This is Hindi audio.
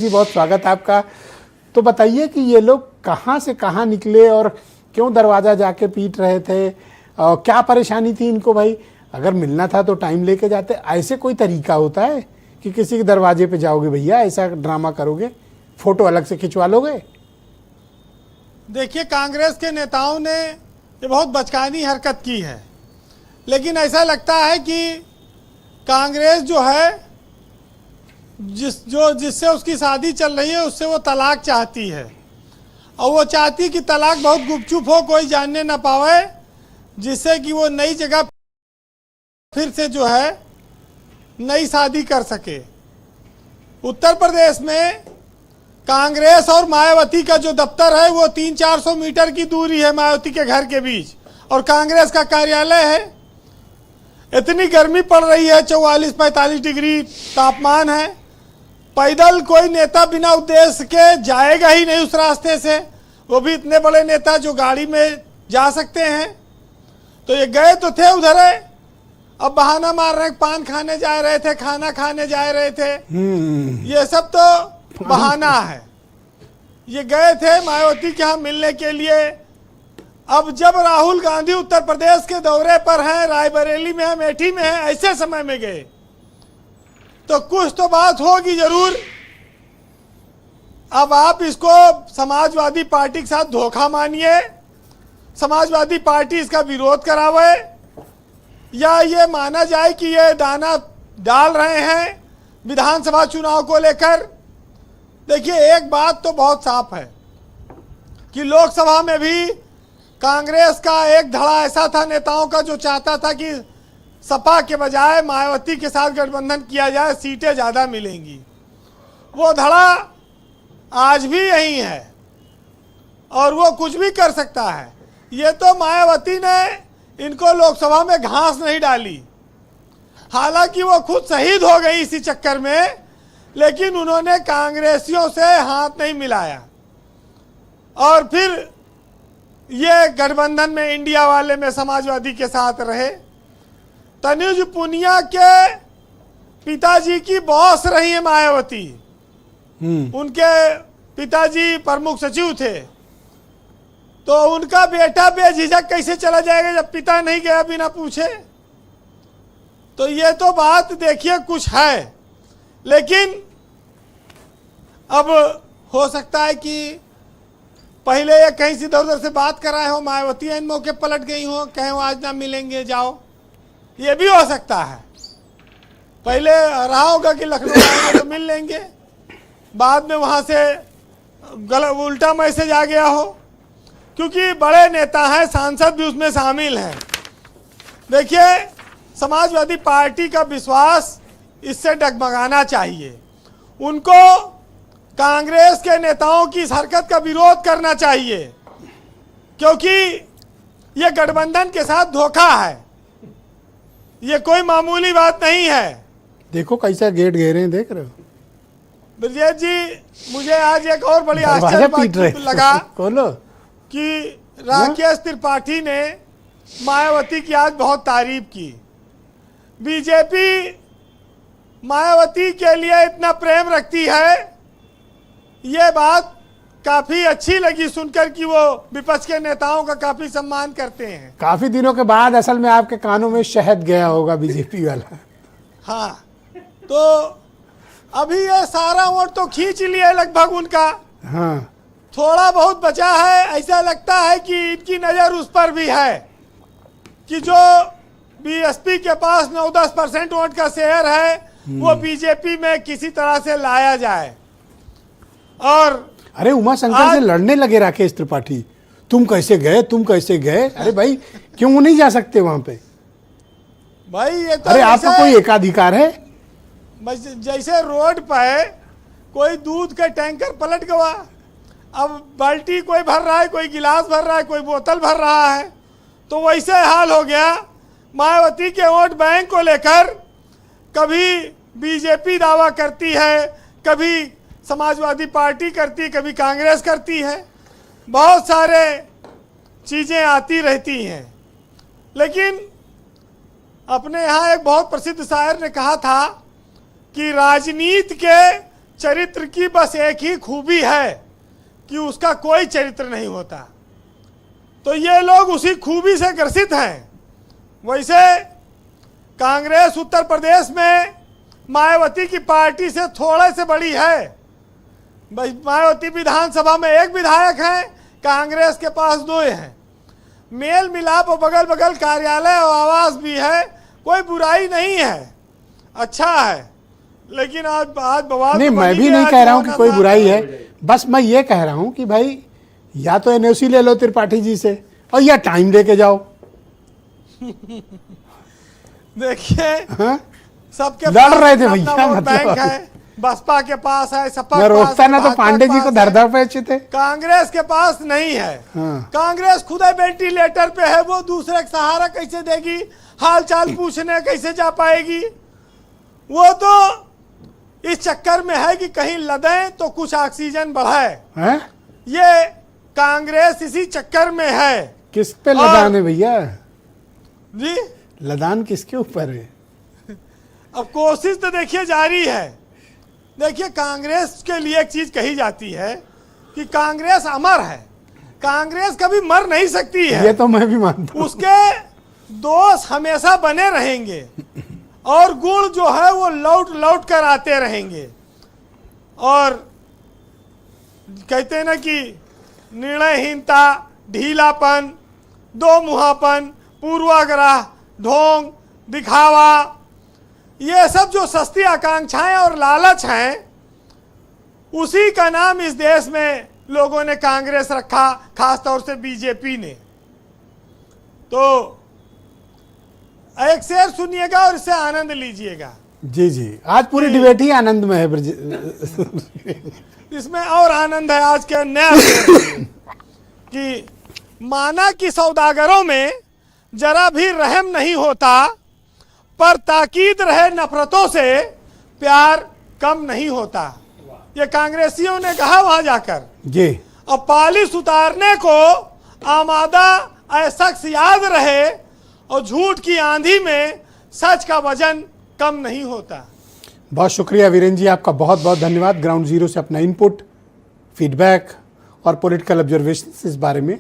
जी बहुत स्वागत है आपका। तो बताइए कि ये लोग कहाँ से कहाँ निकले और क्यों दरवाज़ा जाके पीट रहे थे और क्या परेशानी थी इनको? भाई अगर मिलना था तो टाइम लेके जाते। ऐसे कोई तरीका होता है कि किसी के दरवाजे पे जाओगे भैया, ऐसा ड्रामा करोगे, फोटो अलग से खिंचवा लोगे? देखिए, कांग्रेस के नेताओं ने ये बहुत बचकानी हरकत की है, लेकिन ऐसा लगता है कि कांग्रेस जो है जिससे उसकी शादी चल रही है उससे वो तलाक चाहती है, और वो चाहती कि तलाक बहुत गुपचुप हो, कोई जानने ना पावे, जिससे कि वो नई जगह फिर से जो है नई शादी कर सके। उत्तर प्रदेश में कांग्रेस और मायावती का जो दफ्तर है वो 300-400 मीटर की दूरी है मायावती के घर के बीच, और कांग्रेस का कार्यालय है। इतनी गर्मी पड़ रही है, 44-45 डिग्री तापमान है। पैदल कोई नेता बिना उद्देश्य के जाएगा ही नहीं उस रास्ते से, वो भी इतने बड़े नेता जो गाड़ी में जा सकते हैं। तो ये गए तो थे उधर है, अब बहाना मार रहे हैं, पान खाने जा रहे थे, खाना खाने जा रहे थे। ये सब तो बहाना है। ये गए थे मायावती के यहाँ मिलने के लिए। अब जब राहुल गांधी उत्तर प्रदेश के दौरे पर हैं, रायबरेली में है, अमेठी में है, ऐसे समय में गए तो कुछ तो बात होगी जरूर। अब आप इसको समाजवादी पार्टी के साथ धोखा मानिए, समाजवादी पार्टी इसका विरोध करावे, या ये माना जाए कि ये दाना डाल रहे हैं विधानसभा चुनाव को लेकर। देखिए, एक बात तो बहुत साफ है कि लोकसभा में भी कांग्रेस का एक धड़ा ऐसा था नेताओं का जो चाहता था कि सपा के बजाय मायावती के साथ गठबंधन किया जाए, सीटें ज़्यादा मिलेंगी। वो धड़ा आज भी यही है और वो कुछ भी कर सकता है। ये तो मायावती ने इनको लोकसभा में घास नहीं डाली, हालांकि वो खुद शहीद हो गई इसी चक्कर में, लेकिन उन्होंने कांग्रेसियों से हाथ नहीं मिलाया। और फिर ये गठबंधन में इंडिया वाले में समाजवादी के साथ रहे। तनुज पुनिया के पिताजी की बॉस रही है मायावती, उनके पिताजी प्रमुख सचिव थे, तो उनका बेटा बेझिझक कैसे चला जाएगा जब पिता नहीं गया बिना पूछे? तो ये तो बात देखिए कुछ है, लेकिन अब हो सकता है कि पहले ये कहीं से इधर उधर से बात कराए हो, मायावती इन मौके पलट गई हो, कहें आज ना मिलेंगे जाओ, ये भी हो सकता है। पहले रहा होगा कि लखनऊ आएंगे तो मिल लेंगे, बाद में वहां से गलत उल्टा मैसेज आ गया हो, क्योंकि बड़े नेता हैं, सांसद भी उसमें शामिल हैं। देखिए, समाजवादी पार्टी का विश्वास इससे डगमगाना चाहिए। उनको कांग्रेस के नेताओं की इस हरकत का विरोध करना चाहिए, क्योंकि ये गठबंधन के साथ धोखा है, ये कोई मामूली बात नहीं है। देखो कैसा गेट घेरे हैं, देख रहे हो ब्रजेश जी। मुझे आज एक और बड़ी आश्चर्य बात लगा कि राकेश त्रिपाठी ने मायावती की आज बहुत तारीफ की। बीजेपी मायावती के लिए इतना प्रेम रखती है, ये बात काफी अच्छी लगी सुनकर कि वो विपक्ष के नेताओं का काफी सम्मान करते हैं। काफी दिनों के बाद असल में आपके कानों में शहद गया होगा बीजेपी वाला। हाँ, तो अभी ये सारा वोट तो खींच लिया लगभग उनका। हाँ, थोड़ा बहुत बचा है। ऐसा लगता है कि इनकी नजर उस पर भी है कि जो बीएसपी के पास 9-10% वोट का शेयर है वो बीजेपी में किसी तरह से लाया जाए। और अरे उमा शंकर से लड़ने लगे राकेश त्रिपाठी, तुम कैसे गए, तुम कैसे गए? अरे भाई क्यों नहीं जा सकते वहां पे? भाई ये तो अरे आपका कोई एकाधिकार है? जैसे रोड पर कोई दूध का टैंकर पलट गया, अब बाल्टी कोई भर रहा है, कोई गिलास भर रहा है, कोई बोतल भर रहा है, तो वैसे हाल हो गया मायावती के वोट बैंक को लेकर। कभी बीजेपी दावा करती है, कभी समाजवादी पार्टी करती है, कभी कांग्रेस करती है, बहुत सारे चीज़ें आती रहती हैं। लेकिन अपने यहाँ एक बहुत प्रसिद्ध शायर ने कहा था कि राजनीति के चरित्र की बस एक ही खूबी है कि उसका कोई चरित्र नहीं होता। तो ये लोग उसी खूबी से ग्रसित हैं। वैसे कांग्रेस उत्तर प्रदेश में मायावती की पार्टी से थोड़े से बड़ी है। मायावती विधानसभा में एक विधायक हैं, कांग्रेस के पास 2 हैं। मेल मिलाप और बगल बगल कार्यालय और आवास भी है, कोई बुराई नहीं है, अच्छा है। लेकिन आज बवाल नहीं, मैं भी नहीं कह रहा हूँ कि कोई बुराई है, बस मैं ये कह रहा हूँ कि भाई या तो एनओसी ले लो त्रिपाठी जी से और या टाइम दे के जाओ। देखिए सबके लड़ रहे थे अपना भैया, वोट बैंक मतलब है, बसपा के पास है, सपा मैं के पास रोकता है, ना तो भाजपा पांडे के जी को पास धर है। धर पे थे। कांग्रेस के पास नहीं है। हाँ। कांग्रेस खुद वेंटिलेटर पे है, वो दूसरे का सहारा कैसे देगी, हाल चाल पूछने कैसे जा पाएगी। वो तो इस चक्कर में है कि कहीं लदें तो कुछ ऑक्सीजन बढ़े हैं? ये कांग्रेस इसी चक्कर में है। किस पे लदान है भैया? जी लदान किसके ऊपर है? अब कोशिश तो देखिए जारी है। देखिए कांग्रेस के लिए एक चीज कही जाती है कि कांग्रेस अमर है, कांग्रेस कभी मर नहीं सकती है। ये तो मैं भी मानता हूं। उसके दोस्त हमेशा बने रहेंगे और गुण जो है वो लौट लौट कर आते रहेंगे। और कहते हैं ना कि निर्णयहीनता, ढीलापन, दो मुहापन, पूर्वाग्रह, ढोंग, दिखावा, ये सब जो सस्ती आकांक्षाएं और लालच हैं, उसी का नाम इस देश में लोगों ने कांग्रेस रखा, खासतौर से बीजेपी ने। तो एक शेर सुनिएगा और इससे आनंद लीजिएगा। जी जी, आज पूरी डिबेट ही आनंद में है। इसमें और आनंद है आज के नया शेर कि माना कि सौदागरों में जरा भी रहम नहीं होता, पर ताकीद रहे नफरतों से प्यार कम नहीं होता। ये कांग्रेसियों ने कहा वहां जाकर जी। और पॉलिश उतारने को आमादा शख्स याद रहे, और झूठ की आंधी में सच का वजन कम नहीं होता। बहुत शुक्रिया वीरेंद्र जी, आपका बहुत बहुत धन्यवाद। ग्राउंड जीरो से अपना इनपुट, फीडबैक और पॉलिटिकल ऑब्जर्वेशन इस बारे में